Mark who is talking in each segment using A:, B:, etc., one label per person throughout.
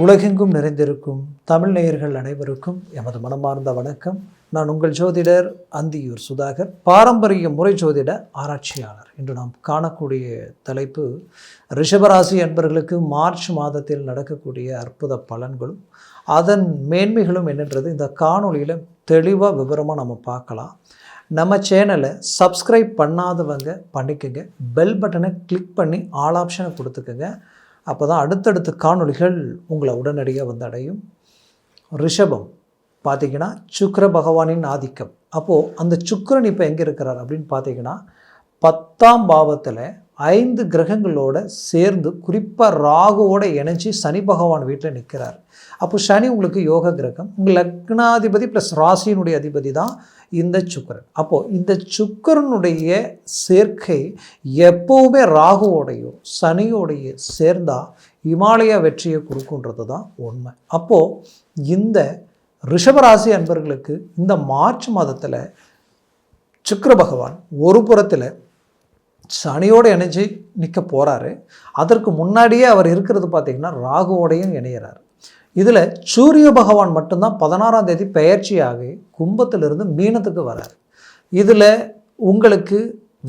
A: உலகெங்கும் நிறைந்திருக்கும் தமிழ் நேயர்கள் அனைவருக்கும் எமது மனமார்ந்த வணக்கம். நான் உங்கள் ஜோதிடர் அந்தியூர் சுதாகர், பாரம்பரிய முறை ஜோதிட ஆராய்ச்சியாளர். இன்று நாம் காணக்கூடிய தலைப்பு ரிஷபராசி அன்பர்களுக்கு மார்ச் மாதத்தில் நடக்கக்கூடிய அற்புத பலன்களும் அதன் மேன்மைகளும் என்னன்றது இந்த காணொலியில் தெளிவாக விவரமாக நம்ம பார்க்கலாம். நம்ம சேனலை சப்ஸ்கிரைப் பண்ணாதவங்க பண்ணிக்கோங்க, பெல் பட்டனை கிளிக் பண்ணி ஆல் ஆப்ஷனை கொடுத்துக்கோங்க. அப்போ தான் அடுத்தடுத்த காணொலிகள் உங்களை உடனடியாக வந்து அடையும். ரிஷபம் பார்த்திங்கன்னா சுக்கிர பகவானின் ஆதிக்கம். அப்போது அந்த சுக்கிரன் இப்போ எங்கே இருக்கிறார் அப்படின்னு பார்த்தீங்கன்னா 10ஆம் பாவத்தில் 5 கிரகங்களோட சேர்ந்து குறிப்பாக ராகுவோடு இணைஞ்சி சனி பகவான் வீட்டில் நிற்கிறார். அப்போ சனி உங்களுக்கு யோக கிரகம், உங்கள் லக்னாதிபதி ப்ளஸ் ராசியினுடைய அதிபதி தான் இந்த சுக்கிரன். அப்போது இந்த சுக்கிரனுடைய சேர்க்கை எப்போவுமே ராகுவோடையோ சனியோடைய சேர்ந்தால் இமாலய வெற்றியை கொடுக்குன்றது தான் உண்மை. அப்போது இந்த ரிஷபராசி அன்பர்களுக்கு இந்த மார்ச் மாதத்தில் சுக்கிர பகவான் ஒரு புறத்தில் சனியோடு இணைஞ்சு நிற்க போகிறாரு. அதற்கு முன்னாடியே அவர் இருக்கிறது பார்த்திங்கன்னா ராகுவோடையும் இணையிறார். இதில் சூரிய பகவான் மட்டும்தான் 16ஆம் தேதி பெயர்ச்சியாகி கும்பத்திலிருந்து மீனத்துக்கு வரார். இதில் உங்களுக்கு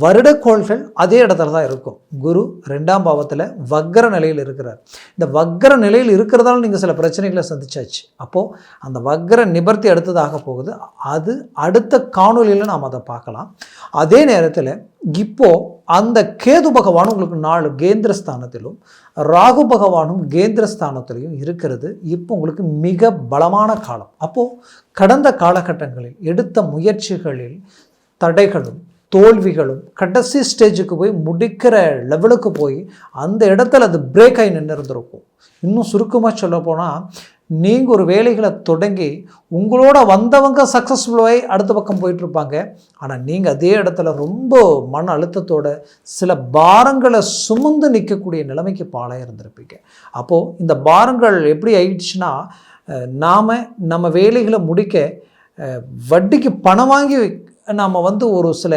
A: வருடக்கோள்கள் அதே இடத்துல தான் இருக்கும். குரு 2ஆம் பாவத்தில் வக்கர நிலையில் இருக்கிறார். இந்த வக்கர நிலையில் இருக்கிறதால நீங்கள் சில பிரச்சனைகளை சந்திச்சாச்சு. அப்போது அந்த வக்கர நிவர்த்தி அடுத்ததாக போகுது. அது அடுத்த காணொலியில் நாம் அதை பார்க்கலாம். அதே நேரத்தில் இப்போது அந்த கேது பகவான் உங்களுக்கு 4 கேந்திரஸ்தானத்திலும் ராகு பகவானும் கேந்திரஸ்தானத்திலையும் இருக்கிறது. இப்போ உங்களுக்கு மிக பலமான காலம். அப்போது கடந்த காலகட்டங்களில் எடுத்த முயற்சிகளில் தடைகளும் தோல்விகளும் கடைசி ஸ்டேஜுக்கு போய் முடிக்கிற லெவலுக்கு போய் அந்த இடத்துல அது பிரேக் ஆகி நின்று இருந்திருக்கும். இன்னும் சுருக்கமாக சொல்ல போனால், நீங்கள் ஒரு வேலைகளை தொடங்கி உங்களோட வந்தவங்க சக்ஸஸ்ஃபுல்லாகி அடுத்த பக்கம் போயிட்டுருப்பாங்க. ஆனால் நீங்கள் அதே இடத்துல ரொம்ப மன அழுத்தத்தோட சில பாரங்களை சுமந்து நிற்கக்கூடிய நிலைமைக்கு பாலாக இருந்திருப்பீங்க. அப்போது இந்த பாரங்கள் எப்படி ஆயிடுச்சுன்னா, நம்ம வேலைகளை முடிக்க வட்டிக்கு பணம் வாங்கி நாம் ஒரு சில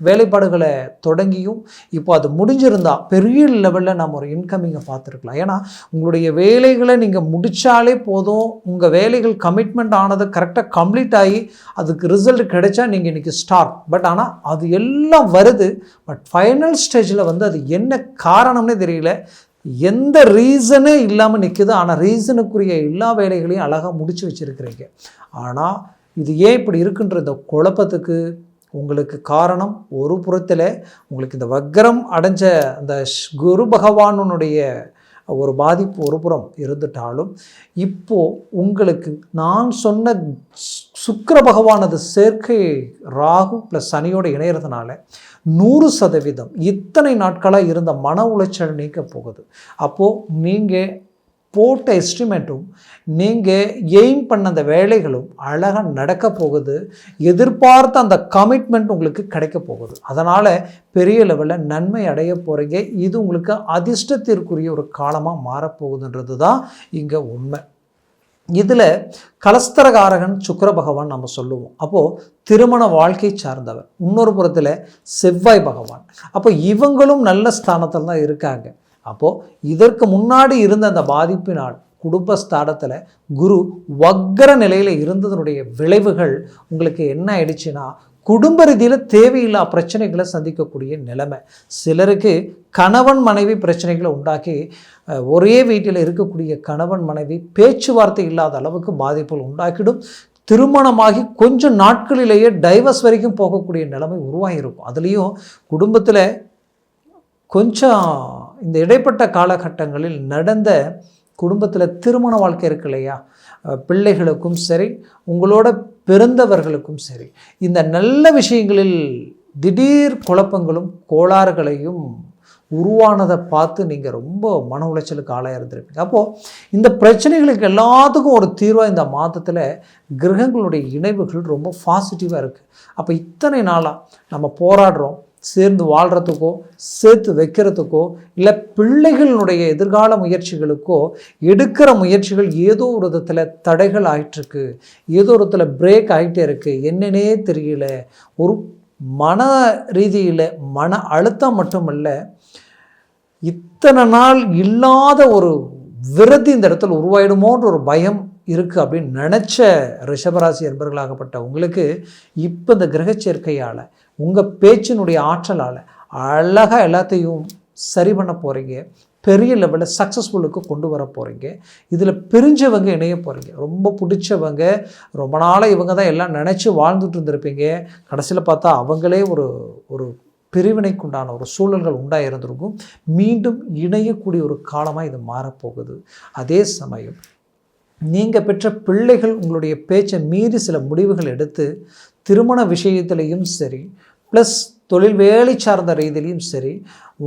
A: வேலைப்பாடுகளை தொடங்கியும் இப்போ அது முடிஞ்சிருந்தால் பெரிய லெவலில் நம்ம ஒரு இன்கமிங்கை பார்த்துருக்கலாம். ஏன்னா உங்களுடைய வேலைகளை நீங்கள் முடித்தாலே போதும், உங்கள் வேலைகள் கமிட்மெண்ட் ஆனது கரெக்டாக கம்ப்ளீட் ஆகி அதுக்கு ரிசல்ட் கிடைச்சா நீங்கள் இன்றைக்கி ஸ்டார்ட். பட் ஆனால் அது எல்லாம் வருது. பட் ஃபைனல் ஸ்டேஜில் அது என்ன காரணம்னே தெரியல, எந்த ரீசனே இல்லாமல் நிற்குது. ஆனால் ரீசனுக்குரிய எல்லா வேலைகளையும் அழகாக முடித்து வச்சுருக்கிறீங்க. ஆனால் இது ஏன் இப்படி இருக்குன்ற இந்த குழப்பத்துக்கு உங்களுக்கு காரணம் ஒரு புறத்தில் உங்களுக்கு இந்த வக்கரம் அடைஞ்ச அந்த குரு பகவானுடைய ஒரு பாதிப்பு ஒரு புறம் இருந்துட்டாலும், இப்போது உங்களுக்கு நான் சொன்ன சுக்கிர பகவானது சேர்க்கை ராகு ப்ளஸ் சனியோடு இணையிறதுனால 100% இத்தனை நாட்களாக இருந்த மன உளைச்சல் நீக்க போகுது. அப்போது நீங்கள் போட்ட எஸ்டிமேட்டும் நீங்கள் எய்ம் பண்ண அந்த வேலைகளும் அழகாக நடக்க போகுது. எதிர்பார்த்த அந்த கமிட்மெண்ட் உங்களுக்கு கிடைக்க போகுது. அதனால் பெரிய லெவலில் நன்மை அடைய போகிறீங்க. இது உங்களுக்கு அதிர்ஷ்டத்திற்குரிய ஒரு காலமாக மாறப்போகுதுன்றது தான் இங்கே உண்மை. இதில் கலஸ்தரகாரகன் சுக்கிர பகவான் நம்ம சொல்லுவோம். அப்போது திருமண வாழ்க்கை சார்ந்தவர். இன்னொரு புறத்தில் செவ்வாய் பகவான். அப்போ இவங்களும் நல்ல ஸ்தானத்தில் தான் இருக்காங்க. அப்போது இதற்கு முன்னாடி இருந்த அந்த பாதிப்பினால் குடும்பஸ்தானத்தில் குரு வக்கர நிலையில் இருந்ததனுடைய விளைவுகள் உங்களுக்கு என்ன ஆயிடுச்சுன்னா, குடும்ப ரீதியில் தேவையில்லா பிரச்சனைகளை சந்திக்கக்கூடிய நிலைமை. சிலருக்கு கணவன் மனைவி பிரச்சனைகளை உண்டாக்கி ஒரே வீட்டில் இருக்கக்கூடிய கணவன் மனைவி பேச்சுவார்த்தை இல்லாத அளவுக்கு பாதிப்புகள் உண்டாக்கிடும். திருமணமாகி கொஞ்சம் நாட்களிலேயே டைவர்ஸ் வரைக்கும் போகக்கூடிய நிலைமை உருவாகியிருக்கும். அதுலேயும் குடும்பத்தில் கொஞ்சம் இந்த இடைப்பட்ட காலகட்டங்களில் நடந்த குடும்பத்தில் திருமண வாழ்க்கை இருக்கு இல்லையா, பிள்ளைகளுக்கும் சரி உங்களோட பிறந்தவர்களுக்கும் சரி, இந்த நல்ல விஷயங்களில் திடீர் குழப்பங்களும் கோளாறுகளையும் உருவானதை பார்த்து நீங்கள் ரொம்ப மன உளைச்சலுக்கு ஆளாக இருந்திருப்பீங்க. அப்போது இந்த பிரச்சனைகளுக்கு எல்லாத்துக்கும் ஒரு தீர்வாக இந்த மாதத்தில் கிரகங்களுடைய இணைவுகள் ரொம்ப பாசிட்டிவாக இருக்குது. அப்போ இத்தனை நாளாக நம்ம போராடுறோம், சேர்ந்து வாழ்கிறதுக்கோ சேர்த்து வைக்கிறதுக்கோ இல்லை பிள்ளைகளுடைய எதிர்கால முயற்சிகளுக்கோ எடுக்கிற முயற்சிகள் ஏதோ ஒரு விதத்தில் தடைகள் ஆகிட்டுருக்கு, ஏதோ ஒரு விதத்தில் பிரேக் ஆகிட்டே இருக்குது. என்னன்னே தெரியல. ஒரு மன ரீதியில் மன அழுத்தம் மட்டுமல்ல, இத்தனை நாள் இல்லாத ஒரு விரதி இந்த இடத்துல உருவாயிடுமோன்ற ஒரு பயம் இருக்குது அப்படின்னு நினச்ச ரிஷபராசி என்பர்களாகப்பட்ட உங்களுக்கு இப்போ இந்த கிரக சேர்க்கையால் உங்கள் பேச்சினுடைய ஆற்றலால் அழகாக எல்லாத்தையும் சரி பண்ண போகிறீங்க. பெரிய லெவலில் சக்ஸஸ்ஃபுல்லுக்கு கொண்டு வர போகிறீங்க. இதில் பிரிஞ்சவங்க இணைய போகிறீங்க. ரொம்ப பிடிச்சவங்க, ரொம்ப நாளாக இவங்க தான் எல்லாம் நினச்சி வாழ்ந்துட்டு இருந்திருப்பீங்க. கடைசியில் பார்த்தா அவங்களே ஒரு பிரிவினைக்குண்டான ஒரு சூழல்கள் உண்டாக இருந்திருக்கும். மீண்டும் இணையக்கூடிய ஒரு காலமாக இது மாறப்போகுது. அதே சமயம் நீங்கள் பெற்ற பிள்ளைகள் உங்களுடைய பேச்சை மீறி சில முடிவுகள் எடுத்து திருமண விஷயத்திலையும் சரி, ப்ளஸ் தொழில் வேலை சார்ந்த ரீதியிலையும் சரி,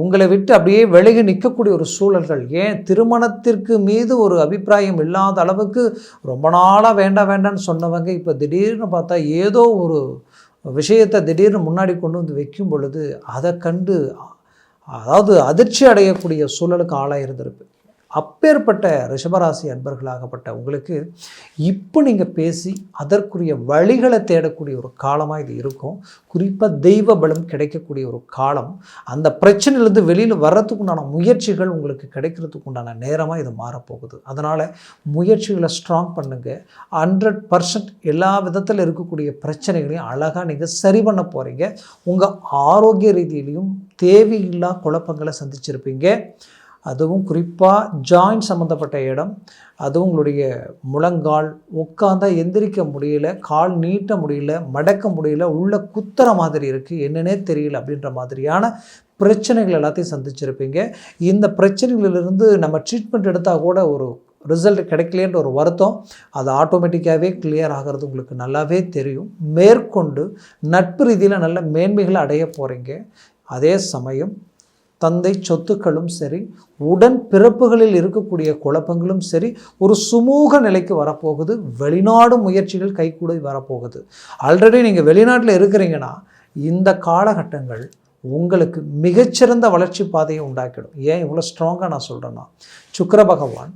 A: உங்களை விட்டு அப்படியே விலகி நிற்கக்கூடிய ஒரு சூழல்கள், ஏன் திருமணத்திற்கு மீது ஒரு அபிப்பிராயம் இல்லாத அளவுக்கு ரொம்ப நாளாக வேண்டான்னு சொன்னவங்க இப்போ திடீர்னு பார்த்தா ஏதோ ஒரு விஷயத்தை திடீர்னு முன்னாடி கொண்டு வந்து வைக்கும் பொழுது அதை கண்டு அதாவது அதிர்ச்சி அடையக்கூடிய சூழலுக்கு ஆளாக இருந்திருக்கு. அப்பேற்பட்ட ரிஷபராசி அன்பர்களாகப்பட்ட உங்களுக்கு இப்போ நீங்கள் பேசி அதற்குரிய வழிகளை தேடக்கூடிய ஒரு காலமாக இது இருக்கும். குறிப்பாக தெய்வ பலம் கிடைக்கக்கூடிய ஒரு காலம். அந்த பிரச்சனையிலேருந்து வெளியில் வர்றதுக்குண்டான முயற்சிகள் உங்களுக்கு கிடைக்கிறதுக்கு உண்டான நேரமாக இது மாறப்போகுது. அதனால் முயற்சிகளை ஸ்ட்ராங் பண்ணுங்கள். 100% எல்லா விதத்தில் இருக்கக்கூடிய பிரச்சனைகளையும் அழகாக நீங்கள் சரி பண்ண போகிறீங்க. உங்கள் ஆரோக்கிய ரீதியிலையும் தேவையில்லா குழப்பங்களை சந்திச்சிருப்பீங்க. அதுவும் குறிப்பாக ஜாயிண்ட் சம்மந்தப்பட்ட இடம், அதுவும் உங்களுடைய முழங்கால், உட்காந்தா எந்திரிக்க முடியல, கால் நீட்ட முடியல, மடக்க முடியல, உள்ள குத்துற மாதிரி இருக்குது, என்னன்னே தெரியல அப்படின்ற மாதிரியான பிரச்சனைகள் எல்லாத்தையும் சந்திச்சிருப்பீங்க. இந்த பிரச்சனைகளிலிருந்து நம்ம ட்ரீட்மெண்ட் எடுத்தால் கூட ஒரு ரிசல்ட் கிடைக்கலேன்ற ஒரு வருத்தம் அது ஆட்டோமேட்டிக்காகவே கிளியர் ஆகிறது உங்களுக்கு நல்லாவே தெரியும். மேற்கொண்டு நட்பு ரீதியில் நல்ல மேன்மைகளை அடைய போகிறீங்க. அதே சமயம் தந்தை சொத்துக்களும் சரி, உடன் பிறப்புகளில் இருக்கக்கூடிய குழப்பங்களும் சரி, ஒரு சுமூக நிலைக்கு வரப்போகுது. வெளிநாடு முயற்சிகள் கைகூட வரப்போகுது. ஆல்ரெடி நீங்கள் வெளிநாட்டில் இருக்கிறீங்கன்னா இந்த காலகட்டங்கள் உங்களுக்கு மிகச்சிறந்த வளர்ச்சி பாதையை உண்டாக்கிடும். ஏன் இவ்வளோ ஸ்ட்ராங்காக நான் சொல்கிறேன்னா, சுக்கிர பகவான்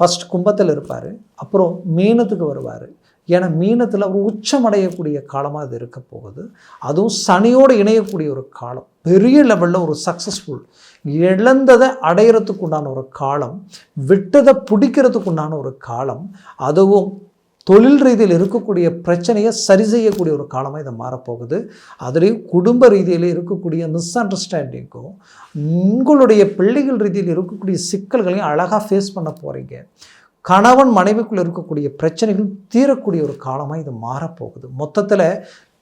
A: ஃபஸ்ட் கும்பத்தில் இருப்பார், அப்புறம் மீனத்துக்கு வருவார். ஏன்னா மீனத்தில் ஒரு உச்சமடையக்கூடிய காலமாக அது இருக்க போகுது. அதுவும் சனியோடு இணையக்கூடிய ஒரு காலம். பெரிய லெவலில் ஒரு சக்ஸஸ்ஃபுல், இழந்ததை அடையிறதுக்கு உண்டான ஒரு காலம், விட்டதை பிடிக்கிறதுக்கு உண்டான ஒரு காலம், அதுவும் தொழில் ரீதியில் இருக்கக்கூடிய பிரச்சனையை சரி செய்யக்கூடிய ஒரு காலமாக இதை மாறப்போகுது. அதுலேயும் குடும்ப ரீதியில் இருக்கக்கூடிய மிஸ் அண்டர்ஸ்டாண்டிங்கும் உங்களுடைய பிள்ளைகள் ரீதியில் இருக்கக்கூடிய சிக்கல்களையும் அழகாக ஃபேஸ் பண்ண போகிறீங்க. கணவன் மனைவிக்குள்ளே இருக்கக்கூடிய பிரச்சனைகள் தீரக்கூடிய ஒரு காலமாக இது மாறப்போகுது. மொத்தத்தில்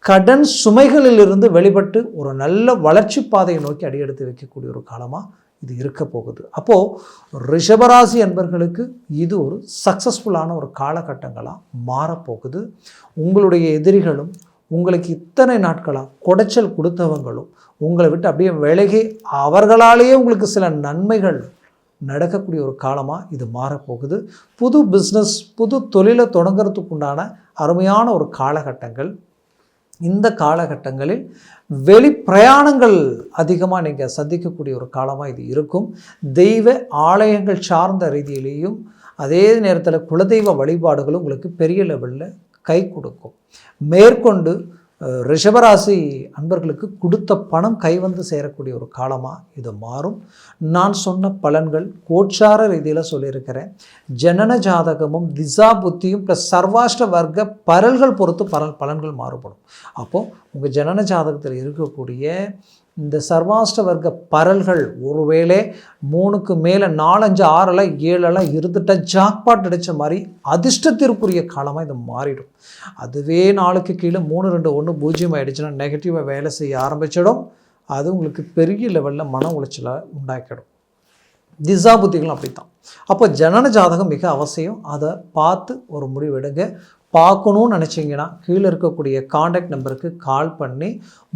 A: கடன் சுமைகளிலிருந்து வெளிப்பட்டு ஒரு நல்ல வளர்ச்சி பாதையை நோக்கி அடியெடுத்து வைக்கக்கூடிய ஒரு காலமாக இது இருக்க போகுது. அப்போது ரிஷபராசி என்பர்களுக்கு இது ஒரு சக்ஸஸ்ஃபுல்லான ஒரு காலகட்டங்களாக மாறப்போகுது. உங்களுடைய எதிரிகளும் உங்களுக்கு இத்தனை நாட்களாக குடைச்சல் கொடுத்தவங்களும் உங்களை விட்டு அப்படியே விலகி அவர்களாலேயே உங்களுக்கு சில நன்மைகள் நடக்கக்கூடிய ஒரு காலமாக இது மாறப்போகுது. புது பிஸ்னஸ், புது தொழிலை தொடங்கிறதுக்கு உண்டான அருமையான ஒரு காலகட்டங்கள். இந்த காலகட்டங்களில் வெளி பிரயாணங்கள் அதிகமாக நீங்கள் சந்திக்கக்கூடிய ஒரு காலமாக இது இருக்கும். தெய்வ ஆலயங்கள் சார்ந்த ரீதியிலேயும் அதே நேரத்தில் குலதெய்வ வழிபாடுகளும் உங்களுக்கு பெரிய லெவலில் கை கொடுக்கும். மேற்கொண்டு ரிஷபராசி அன்பர்களுக்கு கொடுத்த பணம் கைவந்து சேரக்கூடிய ஒரு காலமாக இது மாறும். நான் சொன்ன பலன்கள் கோச்சார ரீதியில் சொல்லியிருக்கிறேன். ஜனன ஜாதகமும் திசா புத்தியும் ப்ளஸ் சர்வாஷ்ட வர்க்க பரல்கள் பொறுத்து பலன்கள் மாறுபடும். அப்போது உங்கள் ஜனன ஜாதகத்தில் இருக்கக்கூடிய இந்த சர்வாஷ்ட வர்க்க பரல்கள் ஒருவேளை 3க்கு மேலே 4, 5, 6, 7 இருந்துட்ட ஜாக்பாட் அடித்த மாதிரி அதிர்ஷ்டத்திற்குரிய காலமாக இது மாறிடும். அதுவே 4க்கு கீழே 3, 2, 1, 0 ஆகிடுச்சுன்னா நெகட்டிவாக வேலை செய்ய ஆரம்பிச்சிடும். அது உங்களுக்கு பெரிய லெவலில் மன உளைச்சலை உண்டாக்கிடும். திசா புத்திகளும் அப்படி தான். அப்போ ஜனன ஜாதகம் மிக அவசியம். அதை பார்த்து ஒரு முடிவெடுங்க. பார்க்கணுன்னு நினச்சிங்கன்னா கீழே இருக்கக்கூடிய காண்டாக்ட் நம்பருக்கு கால் பண்ணி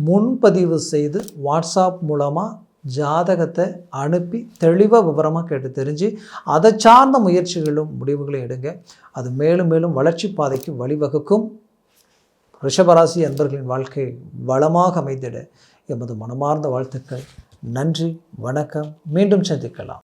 A: முன்பதிவு செய்து வாட்ஸ்அப் மூலமாக ஜாதகத்தை அனுப்பி தெளிவாக விவரமாக கேட்டு தெரிஞ்சு அதை சார்ந்த முயற்சிகளும் முடிவுகளும் எடுங்க. அது மேலும் மேலும் வளர்ச்சி பாதைக்கு வழிவகுக்கும். ரிஷபராசி அன்பர்களின் வாழ்க்கை வளமாக அமைந்திட எமது மனமார்ந்த வாழ்த்துக்கள். நன்றி, வணக்கம். மீண்டும் சந்திக்கலாம்.